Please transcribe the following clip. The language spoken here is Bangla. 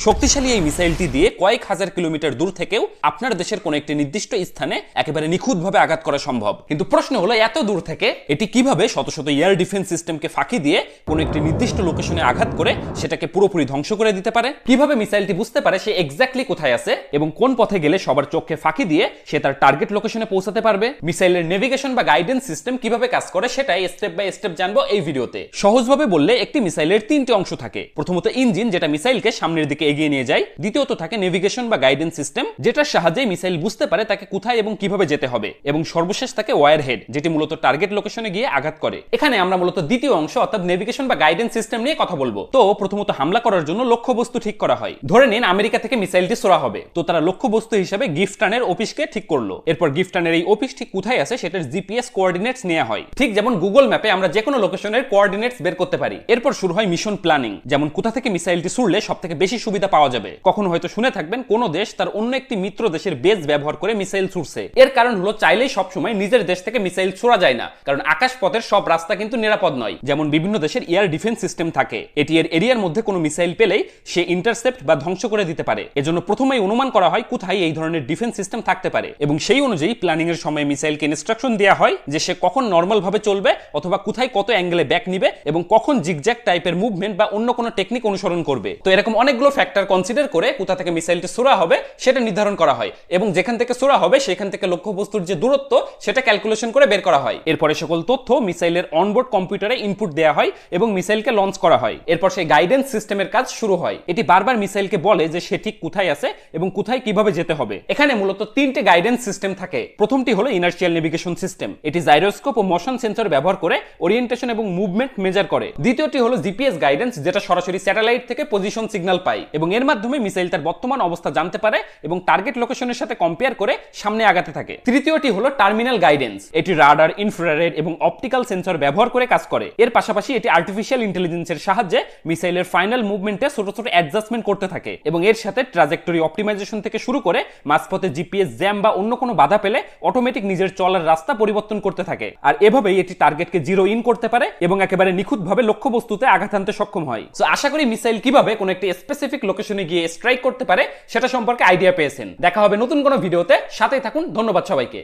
শক্তিশালী এই মিসাইলটি দিয়ে কয়েক হাজার কিলোমিটার দূর থেকেও আপনার দেশের কোন একটি নির্দিষ্ট স্থানে একেবারে নিখুঁতভাবে আঘাত করা সম্ভব। কিন্তু প্রশ্ন হলো, এত দূর থেকে এটি কিভাবে শত শত এয়ার ডিফেন্স সিস্টেমকে ফাঁকি দিয়ে কোন একটি নির্দিষ্ট লোকেশনে আঘাত করে সেটাকে পুরোপুরি ধ্বংস করে দিতে পারে? কিভাবে মিসাইলটি বুঝতে পারে সে এক্স্যাক্টলি কোথায় আছে এবং কোন পথে গেলে সবার চোখকে ফাঁকি দিয়ে সে তার টার্গেট লোকেশনে পৌঁছাতে পারবে? মিসাইলের নেভিগেশন বা গাইডেন্স সিস্টেম কিভাবে কাজ করে সেটাই স্টেপ বাই স্টেপ জানবো এই ভিডিওতে। সহজভাবে বললে একটি মিসাইলের তিনটি অংশ থাকে। প্রথমত ইঞ্জিন, যেটা মিসাইলকে সামনের দিকে এগিয়ে নিয়ে যায়। দ্বিতীয়ত থাকে নেভিগেশন বা গাইডেন্স সিস্টেম, যেটার সাহায্যে মিসাইল বুঝতে পারে তাকে কোথায় এবং কিভাবে যেতে হবে। এবং সর্বশেষ থাকে ওয়্যার হেড, যেটি মূলত টার্গেট লোকেশনে গিয়ে আঘাত করে। এখানে আমরা মূলত দ্বিতীয় অংশ অর্থাৎ নেভিগেশন বা গাইডেন্স সিস্টেম নিয়ে কথা বলবো। তো প্রথমত হামলা করার জন্য লক্ষ্যবস্তু ঠিক করা হয়। ধরে নিন আমেরিকা থেকে মিসাইলটি ছোড়া হবে, তো তারা লক্ষ্যবস্তু হিসেবে গিফটানের অফিসকে ঠিক করলো। এরপর গিফটানের এই অফিস ঠিক কোথায় আছে সেটার জিপিএস কোঅর্ডিনেটস নেওয়া হয়, ঠিক যেমন গুগল ম্যাপে আমরা যে কোনো লোকেশনের কোঅর্ডিনেটস বের করতে পারি। এরপর শুরু হয় মিশন প্ল্যানিং, যেমন কোথা থেকে মিসাইলটি ছুড়লে সবথেকে বেশি সুবিধা পাওয়া যাবে। কখনো হয়তো শুনে থাকবেন কোন দেশ তার অন্য একটি মিত্র দেশের বেস ব্যবহার করে মিসাইল ছুড়ছে। এর কারণ হলো চাইলেই সবসময় নিজের দেশ থেকে মিসাইল ছোড়া যায় না, কারণ আকাশ পথের সব রাস্তা কিন্তু নিরাপদ নয়। যেমন বিভিন্ন দেশের এয়ার ডিফেন্স সিস্টেম থাকে, এটি এর এরিয়ার মধ্যে কোনো মিসাইল পেলেই সে ইন্টারসেপ্ট বা ধ্বংস করে দিতে পারে। এজন্য প্রথমেই অনুমান করা হয় কোথায় এই ধরনের ডিফেন্স সিস্টেম থাকতে পারে, এবং সেই অনুযায়ী প্ল্যানিং এর সময় মিসাইলকে ইনস্ট্রাকশন দেওয়া হয় যে সে কখন নর্মাল ভাবে চলবে অথবা কোথায় কত অ্যাঙ্গেলে ব্যাক নিবে এবং কখন জিগজ্যাগ টাইপের মুভমেন্ট বা অন্য কোনো টেকনিক অনুসরণ করবে। তো এরকম অনেকগুলো ফ্যাক্টর কনসিডার করে কোথা থেকে মিসাইলটি ছোড়া হবে সেটা নির্ধারণ করা হয়, এবং যেখান থেকে ছোড়া হবে সেখান থেকে লক্ষ্যবস্তুর যে দূরত্ব সেটা ক্যালকুলেশন করে বের করা হয়। এরপরে সকল তথ্য মিসাইলের অনবোর্ড কম্পিউটারে ইনপুট দেওয়া হয় এবং মিসাইলকে লঞ্চ করা হয়। এরপর সেই গাইডেন্স সিস্টেমের কাজ শুরু হয়। এটি বারবার মিসাইলকে বলে যে সে ঠিক কোথায় আছে এবং কোথায় কিভাবে যেতে হবে। এখানে মূলত তিনটে গাইডেন্স সিস্টেম থাকে। প্রথমটি হলো ইনার্শিয়াল নেভিগেশন সিস্টেম, এটি জাইরোস্কোপ ও মোশন সেন্সর ব্যবহার করে ওরিয়েন্টেশন এবং মুভমেন্ট মেজার করে। দ্বিতীয়টি হলো জিপিএস গাইডেন্স, যেটা সরাসরি স্যাটেলাইট থেকে পজিশন সিগন্যাল পায় এবং এর মাধ্যমে মিসাইল তার বর্তমান অবস্থা জানতে পারে এবং টার্গেট লোকেশনের সাথে কম্পেয়ার করে সামনে আগাতে থাকে। তৃতীয়টি হলো টার্মিনাল গাইডেন্স, এটি রাডার, ইনফ্রারেড এবং অপটিক্যাল সেন্সর ব্যবহার করে কাজ করে। এর পাশাপাশি এটি আর্টিফিশিয়াল ইন্টেলিজেন্সের সাহায্যে মিসাইলের ফাইনাল মুভমেন্টে ছোট ছোট অ্যাডজাস্টমেন্ট করতে থাকে এবং এর সাথে ট্রাজেক্টরি অপটিমাইজেশন থেকে শুরু করে মাঝপথে জিপিএস জ্যাম বা অন্য কোনো বাধা পেলে অটোমেটিক নিজের চলার রাস্তা পরিবর্তন করতে থাকে। আর এভাবেই এটি টার্গেটকে জিরো ইন করতে পারে এবং একেবারে নিখুঁতভাবে লক্ষ্যবস্তুতে আঘাত আনতে সক্ষম হয়। সো আশা করি মিসাইল কিভাবে কোনো একটি স্পেসিফিক লোকেশনে গিয়ে স্ট্রাইক করতে পারে সেটা সম্পর্কে আইডিয়া পেয়েছেন। দেখা হবে নতুন কোনো ভিডিওতে, সাথেই থাকুন। ধন্যবাদ সবাইকে।